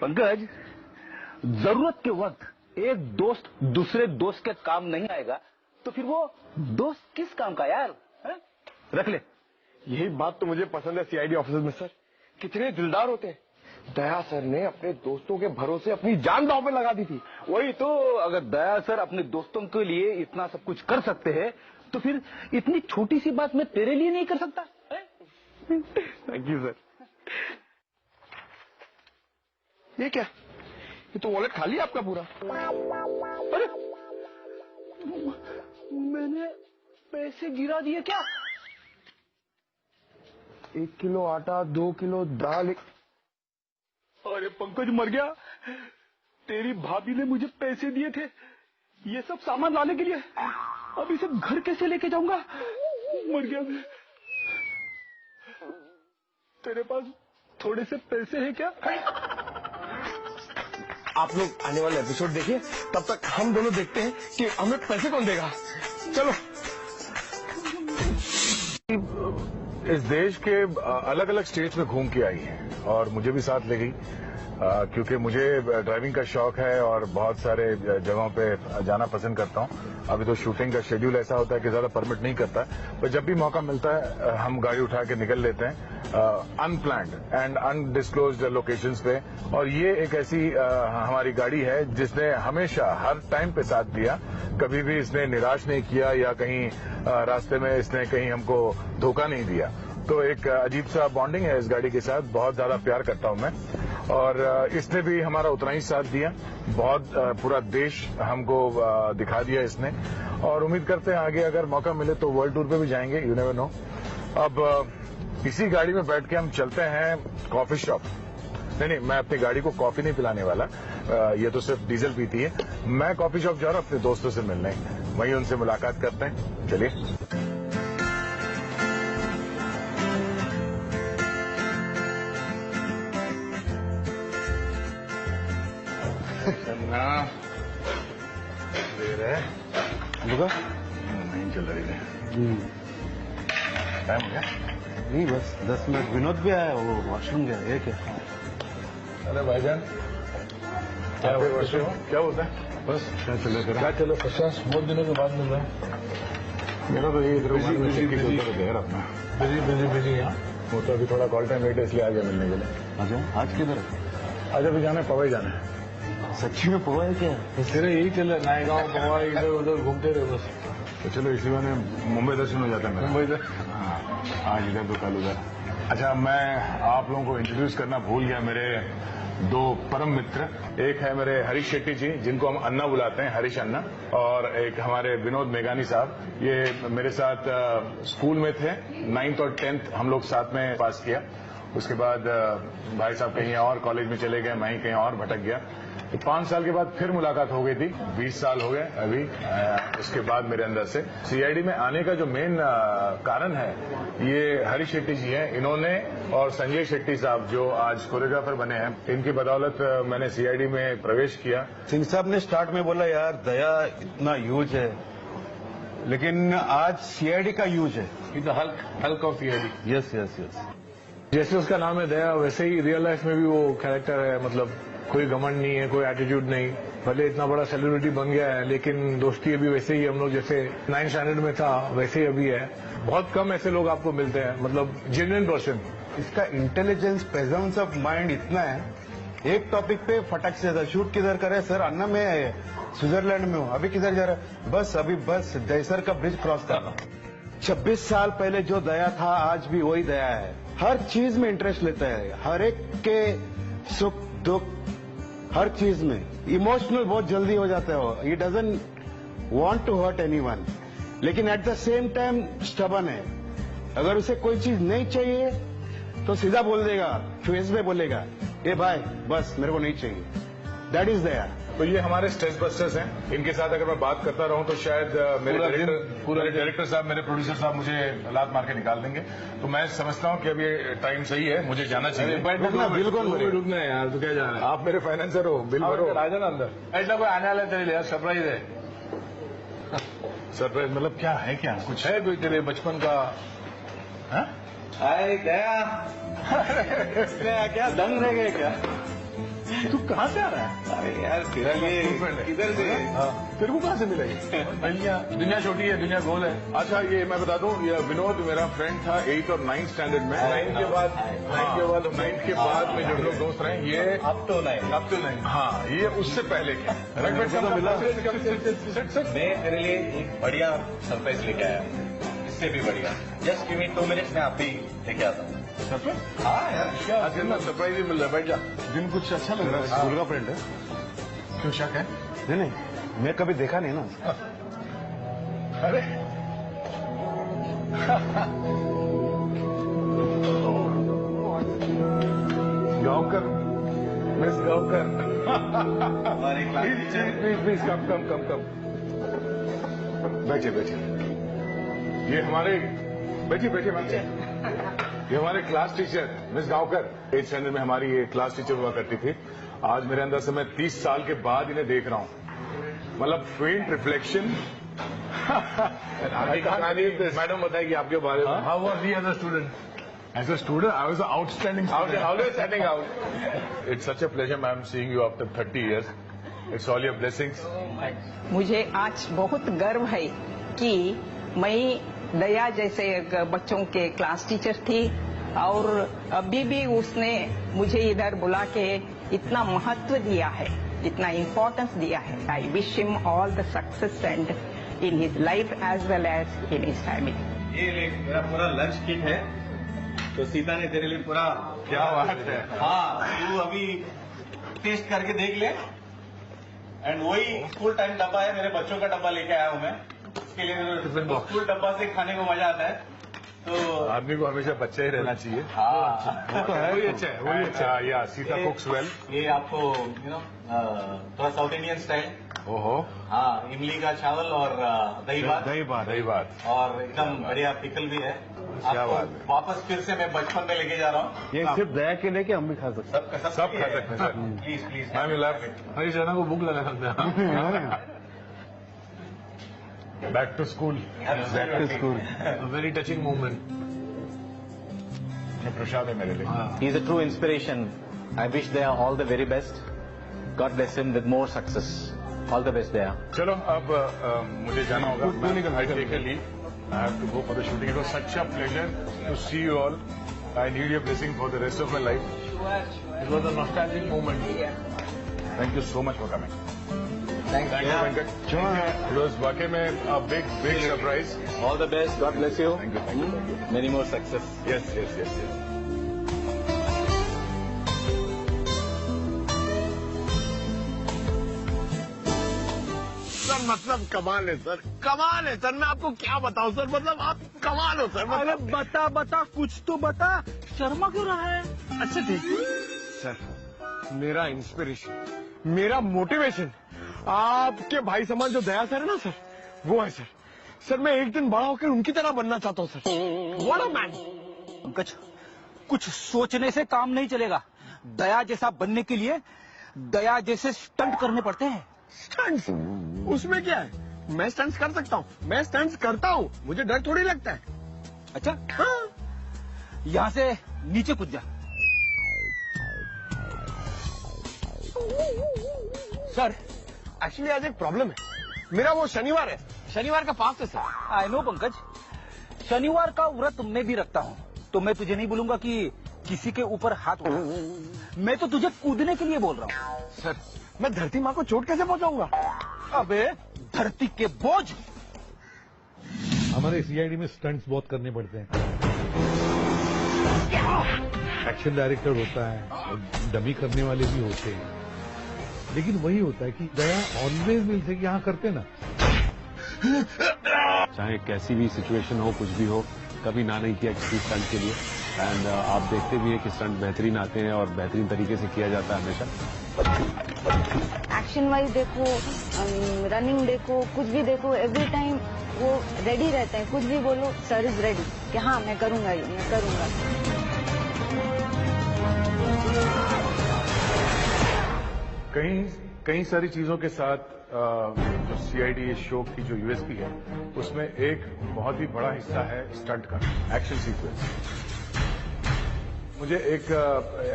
पंकज, जरूरत के वक्त एक दोस्त दूसरे दोस्त के काम नहीं आएगा, तो फिर वो दोस्त किस काम का यार? रख ले। यही बात तो मुझे पसंद है सीआईडी ऑफिसर में सर, कितने दिलदार होते हैं। दया सर ने अपने दोस्तों के भरोसे अपनी जान दांव पे लगा दी थी। वही तो, अगर दया सर अपने दोस्तों के लिए इतना सब कुछ कर सकते हैं तो फिर इतनी छोटी सी बात मैं तेरे लिए नहीं कर सकता? Thank you sir. ये क्या, ये तो वॉलेट खाली है आपका पूरा। अरे मैंने पैसे गिरा दिए क्या? 1 किलो आटा, 2 किलो दाल। अरे पंकज मर गया। तेरी भाभी ने मुझे पैसे दिए थे ये सब सामान लाने के लिए। अब इसे घर कैसे लेके जाऊंगा? मर गया मैं। तेरे पास थोड़े से पैसे हैं क्या? आप लोग आने वाले एपिसोड देखिए, तब तक हम दोनों देखते हैं कि हमें पैसे कौन देगा। चलो। इस देश के अलग अलग स्टेट्स में घूम के आई है और मुझे भी साथ ले गई, क्योंकि मुझे ड्राइविंग का शौक है और बहुत सारे जगहों पे जाना पसंद करता हूं। अभी तो शूटिंग का शेड्यूल ऐसा होता है कि ज्यादा परमिट नहीं करता, पर जब भी मौका मिलता है हम गाड़ी उठा के निकल लेते हैं अनप्लान्ड एंड अनडिस्क्लोज्ड लोकेशंस पे। और ये एक ऐसी हमारी गाड़ी है जिसने हमेशा हर टाइम पे साथ दिया, कभी भी इसने निराश नहीं किया या कहीं रास्ते में इसने कहीं हमको धोखा नहीं दिया। तो एक अजीब सा बॉन्डिंग है इस गाड़ी के साथ, बहुत ज्यादा प्यार करता हूं मैं और इसने भी हमारा उतना ही साथ दिया। बहुत पूरा देश हमको दिखा दिया इसने और उम्मीद करते हैं आगे अगर मौका मिले तो वर्ल्ड टूर पे भी जाएंगे, यू नेवर नो। अब इसी गाड़ी में बैठ के हम चलते हैं कॉफी शॉप। नहीं, मैं अपनी गाड़ी को कॉफी नहीं पिलाने वाला, ये तो सिर्फ डीजल पीती है। मैं कॉफी शॉप जा रहा हूं अपने दोस्तों से मिलने, वहीं उनसे मुलाकात करते हैं। चलिए। देर है नहीं चल रही है। टाइम हो गया? नहीं, बस 10 मिनट। विनोद भी आया, वो वॉशरूम गया। ये क्या? अरे भाईजान क्या वॉशरूम क्या होता है? बस क्या चले क्या चलो 50 बहुत दिनों के बाद मिल रहा है। मेरा तो ये अपना बिजी यहाँ। वो तो अभी थोड़ा कॉल टाइम लेट है इसलिए आ गया मिलने के लिए। अच्छा, आज किधर है? आज अभी जाना है पवई जाना है। सच्ची में पवा है क्या? तेरे यही चल रहा है, नायगांव पवा इधर उधर घूमते रहे बस। तो चलो इसी बार मुंबई दर्शन हो जाता है मेरा। मुंबई दर्शन आज इधर तो कल उधर। अच्छा, मैं आप लोगों को इंट्रोड्यूस करना भूल गया मेरे 2 परम मित्र। एक है मेरे हरीश शेट्टी जी जिनको हम अन्ना बुलाते हैं, हरीश अन्ना, और एक हमारे विनोद मेघानी साहब। ये मेरे साथ स्कूल में थे, 9th और 10th हम लोग साथ में पास किया। उसके बाद भाई साहब कहीं और कॉलेज में चले गए, मैं कहीं और भटक गया। तो 5 साल के बाद फिर मुलाकात हो गई थी। 20 साल हो गए अभी उसके बाद मेरे अंदर से। सीआईडी में आने का जो मेन कारण है ये हरीश शेट्टी जी हैं। इन्होंने और संजय शेट्टी साहब जो आज कोरियोग्राफर बने हैं, इनकी बदौलत मैंने सीआईडी में प्रवेश किया। सिंह साहब ने स्टार्ट में बोला यार दया इतना यूज है, लेकिन आज सीआईडी का यूज है। Hulk of CID. Yes yes yes. जैसे उसका नाम है दया, वैसे ही रियल लाइफ में भी वो कैरेक्टर है। मतलब कोई घमंड नहीं है, कोई एटीट्यूड नहीं। भले इतना बड़ा सेलिब्रिटी बन गया है लेकिन दोस्ती अभी वैसे ही हम लोग जैसे 9th स्टैंडर्ड में था वैसे ही अभी है। बहुत कम ऐसे लोग आपको मिलते हैं, मतलब जेन्युइन पर्सन। इसका इंटेलिजेंस, प्रेजेंस ऑफ माइंड इतना है, एक टॉपिक पे फटक से था। शूट किधर करे सर? अन्ना में है, स्विट्जरलैंड में हूँ। अभी किधर जा रहा है? बस अभी बस जयसर का ब्रिज क्रॉस कर रहा हूँ। 26 साल पहले जो दया था आज भी वही दया है। हर चीज में इंटरेस्ट लेता है, हर एक के सुख दुख, हर चीज में इमोशनल बहुत जल्दी हो जाता है वो। He doesn't want to hurt anyone, लेकिन at the same time stubborn है। अगर उसे कोई चीज नहीं चाहिए तो सीधा बोल देगा, फेस में बोलेगा, ए भाई बस मेरे को नहीं चाहिए। दैट इज दया। तो ये हमारे स्ट्रेस बस्टर्स हैं। इनके साथ अगर मैं बात करता रहूं तो शायद मेरे डायरेक्टर साहब, मेरे प्रोड्यूसर साहब मुझे लात मार के निकाल देंगे। तो मैं समझता हूं कि अब ये टाइम सही है, मुझे जाना चाहिए। बिल्कुल रुकना है यार, तो क्या जा रहा है? आप मेरे फाइनेंसर हो, बिल भरो। आ जाना अंदर। ऐसा कोई आने वाला तेरे लिए सरप्राइज है। सरप्राइज मतलब क्या है? क्या कुछ है कोई तेरे बचपन का? क्या दंग रह गए क्या? तू कहाँ से आ रहा है? अरे यार किधर से? तेरे को कहाँ से मिला ये? दुनिया छोटी है, दुनिया गोल है। अच्छा ये मैं बता दूं, ये विनोद मेरा फ्रेंड था 8th और 9th स्टैंडर्ड में। 9th के बाद में जो लोग दोस्त रहे, ये अप टू 9। हाँ, ये उससे पहले के। मिला मैं तेरे लिए एक बढ़िया सरप्राइज लेके आया, इससे भी बढ़िया। जस्ट गिव मी 2 मिनट्स में आप भी लेके आता हूँ। हाँ यार, आज दिन में सरप्राइज ही मिल रहा है, बैठ जा। दिन कुछ अच्छा लग रहा है। स्कूल का फ्रेंड है। क्यों शक है? नहीं, मैं कभी देखा नहीं ना। अरे Gaonkar, miss Gaonkar. Please come. बैठिए। ये हमारे बैठिए मैम। ये हमारे class teacher miss Gaonkar, 8th standard में हमारी ये क्लास टीचर हुआ करती थी। आज मेरे अंदर से मैं 30 साल के बाद इन्हें देख रहा हूँ। मतलब फेंट रिफ्लेक्शन। मैडम बताएगी आपके बारे में। How was he as a student? As a student, I was an outstanding student. Always standing out. It's such a pleasure, ma'am, seeing you after 30 years. It's all your blessings. मुझे आज बहुत गर्व है कि मैं दया जैसे बच्चों के क्लास टीचर थी और अभी भी उसने मुझे इधर बुला के इतना महत्व दिया है, इतना इम्पोर्टेंस दिया है। I wish him all the success and in his life as well as in his family. ये मेरा पूरा लंच किट है, तो सीता ने तेरे लिए पूरा। क्या बात है। हाँ, तू अभी टेस्ट करके देख ले। एंड वही स्कूल टाइम डब्बा है, मेरे बच्चों का डब्बा लेके आया हूँ मैं। इसके लिए स्कूल डब्बा से खाने को मजा आता है। तो आदमी को हमेशा बच्चा ही रहना चाहिए। हाँ, तो है, वही अच्छा है, वही अच्छा है। या सीता कुक्स वेल। ये आपको थोड़ा साउथ इंडियन स्टाइल। ओहो। हाँ, इमली का चावल और दही भात और एकदम बढ़िया पिकल भी है। क्या बात है। वापस फिर से मैं बचपन में लेके जा रहा हूँ। ये सिर्फ दया के लिए कि हम भी खा सकते हैं। सब खा सकते हैं सर। प्लीज। हरी जना को भूख लगा सकते हैं। Back to school. Very touching movement. प्रसाद है मेरे लिए। He is a true inspiration. I wish they are all the very best. God bless him with more success. All the best Daya. चलो अब मुझे जाना होगा। I take a leave. I have to go for the shooting. It was such a pleasure to see you all. I need your blessing for the rest of my life. It was a nostalgic moment. Thank you so much for coming. Thank you, Venkat. It was वाकई में a big surprise. All the best. God bless you. Thank you. Many more success. Yes. Sir मतलब कमाल है sir, मैं आपको क्या बताऊं sir, मतलब आप कमाल हो सर। अरे बता कुछ तो बता, शर्मा क्यों रहा है? अच्छा ठीक सर, मेरा इंस्पिरेशन, मेरा मोटिवेशन आपके भाई समान जो दया सर है ना सर, वो है सर। सर मैं एक दिन बड़ा होकर उनकी तरह बनना चाहता हूँ sir. What a man. Pankaj, कुछ सोचने से काम नहीं चलेगा। दया जैसा बनने के लिए दया जैसे स्टंट करने पड़ते हैं। स्टंट्स? उसमें क्या है, मैं स्टंट्स कर सकता हूँ, मैं स्टंट्स करता हूँ, मुझे डर थोड़ी लगता है। अच्छा हाँ, यहाँ से नीचे कूद जा। सर एक्चुअली आज एक प्रॉब्लम है, मेरा वो शनिवार है, शनिवार का फास्ट है सर। आई नो पंकज, शनिवार का व्रत मैं भी रखता हूँ, तो मैं तुझे नहीं बोलूंगा कि किसी के ऊपर हाथ उठा। मैं तो तुझे कूदने के लिए बोल रहा हूँ। सर मैं धरती माँ को चोट कैसे पहुंचाऊंगा? अबे धरती के बोझ। हमारे सीआईडी में स्टंट्स बहुत करने पड़ते हैं। एक्शन डायरेक्टर होता है, डमी करने वाले भी होते हैं, लेकिन वही होता है कि दया ऑलवेज विल से यहाँ करते ना। चाहे कैसी भी सिचुएशन हो, कुछ भी हो, कभी ना नहीं किया किसी स्टंट के लिए। एंड आप देखते भी हैं कि स्टंट बेहतरीन आते हैं और बेहतरीन तरीके से किया जाता है हमेशा। एक्शन वाइज देखो, रनिंग देखो, कुछ भी देखो, एवरी टाइम वो रेडी रहते हैं। कुछ भी बोलो, सर इज रेडी कि हाँ मैं करूंगा, ये मैं करूंगा। कई सारी चीजों के साथ जो सीआईडी शो की जो यूएसपी है, उसमें एक बहुत ही बड़ा हिस्सा है स्टंट का, एक्शन सीक्वेंस। मुझे एक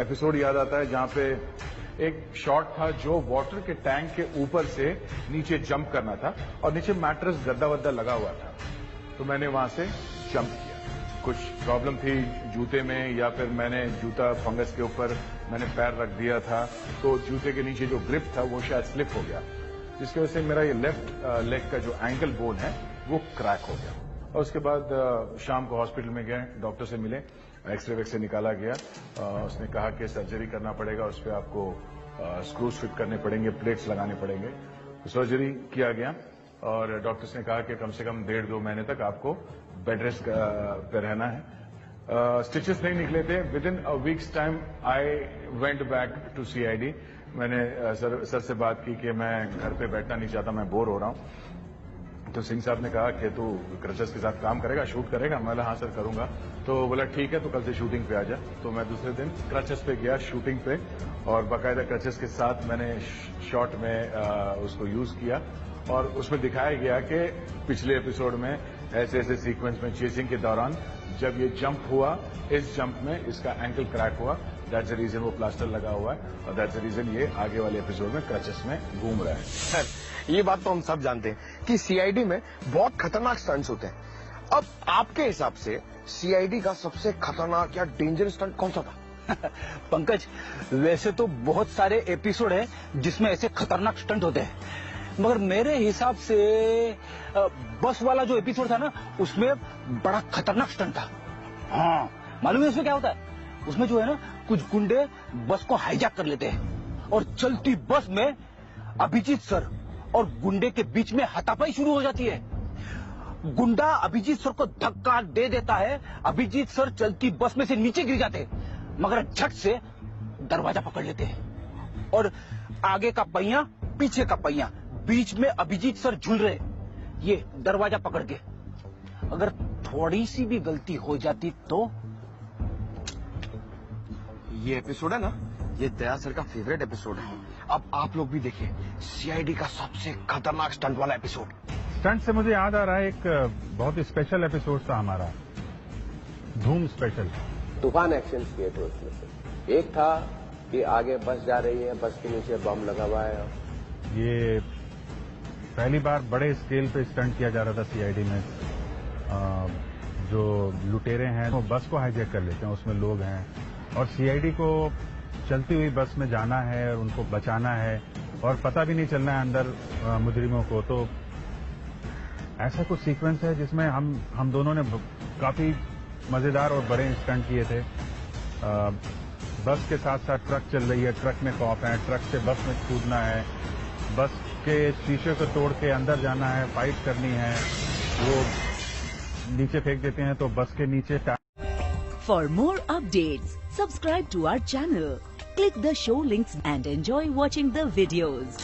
एपिसोड याद आता है जहां पे एक शॉट था जो वाटर के टैंक के ऊपर से नीचे जंप करना था और नीचे मैट्रेस गद्दा वद्दा लगा हुआ था, तो मैंने वहां से जंप किया। कुछ प्रॉब्लम थी जूते में या फिर मैंने जूता फंगस के ऊपर मैंने पैर रख दिया था, तो जूते के नीचे जो ग्रिप था वो शायद स्लिप हो गया, जिसकी वजह से मेरा ये लेफ्ट लेग का जो एंकल बोन है वो क्रैक हो गया। और उसके बाद शाम को हॉस्पिटल में गए, डॉक्टर से मिले, एक्सरे वेक्सरे निकाला गया। उसने कहा कि सर्जरी करना पड़ेगा, उस पर आपको स्क्रूज फिट करने पड़ेंगे, प्लेट्स लगाने पड़ेंगे। तो सर्जरी किया गया और डॉक्टर्स ने कहा कि कम से कम 1.5-2 महीने तक आपको बेड रेस्ट पे रहना है। स्टिचेस नहीं निकले थे। Within a week's time I went back to CID। मैंने सर से बात की कि मैं घर पे बैठना नहीं चाहता, मैं बोर हो रहा हूं। तो सिंह साहब ने कहा कि तू क्रचेस के साथ काम करेगा, शूट करेगा। मैं बोला हाँ सर करूंगा। तो बोला ठीक है, तो कल से शूटिंग पे आ जा। तो मैं दूसरे दिन क्रचेस पे गया शूटिंग पे और बाकायदा क्रचेस के साथ मैंने शॉट में उसको यूज किया और उसमें दिखाया गया कि पिछले एपिसोड में ऐसे ऐसे सीक्वेंस में चेसिंग के दौरान जब ये जंप हुआ, इस जंप में इसका एंकल क्रैक हुआ, दैट्स द रीजन वो प्लास्टर लगा हुआ है और दैट्स द रीजन ये आगे वाले एपिसोड में क्रचेस में घूम रहा है। सर ये बात तो हम सब जानते हैं कि CID में बहुत खतरनाक स्टंट्स होते हैं। अब आपके हिसाब से CID का सबसे खतरनाक या डेंजरस स्टंट कौन सा था? पंकज, वैसे तो बहुत सारे एपिसोड हैं जिसमें ऐसे खतरनाक स्टंट होते हैं, मगर मेरे हिसाब से बस वाला जो एपिसोड था ना, उसमें बड़ा खतरनाक स्टंट था। हाँ, मालूम है उसमें क्या होता है? उसमें जो है ना, कुछ गुंडे बस को हाईजैक कर लेते हैं और चलती बस में अभिजीत सर और गुंडे के बीच में हाथापाई शुरू हो जाती है। गुंडा अभिजीत सर को धक्का दे देता है, अभिजीत सर चलती बस में से नीचे गिर जाते हैं, मगर झट से दरवाजा पकड़ लेते हैं और आगे का पहिया पीछे का पहिया, बीच में अभिजीत सर झूल रहे, ये दरवाजा पकड़ के। अगर थोड़ी सी भी गलती हो जाती तो ये एपिसोड है ना, ये दया सर का फेवरेट एपिसोड है। अब आप लोग भी देखिए CID का सबसे खतरनाक स्टंट वाला एपिसोड। स्टंट से मुझे याद आ रहा है, एक बहुत ही स्पेशल एपिसोड था हमारा, धूम स्पेशल। तूफान एक्शन किए थे उसमें से। एक था कि आगे बस जा रही है, बस के नीचे बम लगा हुआ है। ये पहली बार बड़े स्केल पे स्टंट किया जा रहा था CID में। जो लुटेरे हैं वो बस को हाईजैक कर लेते हैं, उसमें लोग हैं और CID को चलती हुई बस में जाना है और उनको बचाना है और पता भी नहीं चलना है अंदर मुजरिमों को। तो ऐसा कुछ सीक्वेंस है जिसमें हम दोनों ने काफी मजेदार और बड़े स्टंट किए थे। बस के साथ साथ ट्रक चल रही है, ट्रक में कॉप है, ट्रक से बस में कूदना है, बस के शीशे को तोड़ के अंदर जाना है, फाइट करनी है, वो नीचे फेंक देते हैं तो बस के नीचे। For more updates, subscribe to our channel, click the show links and enjoy watching the videos.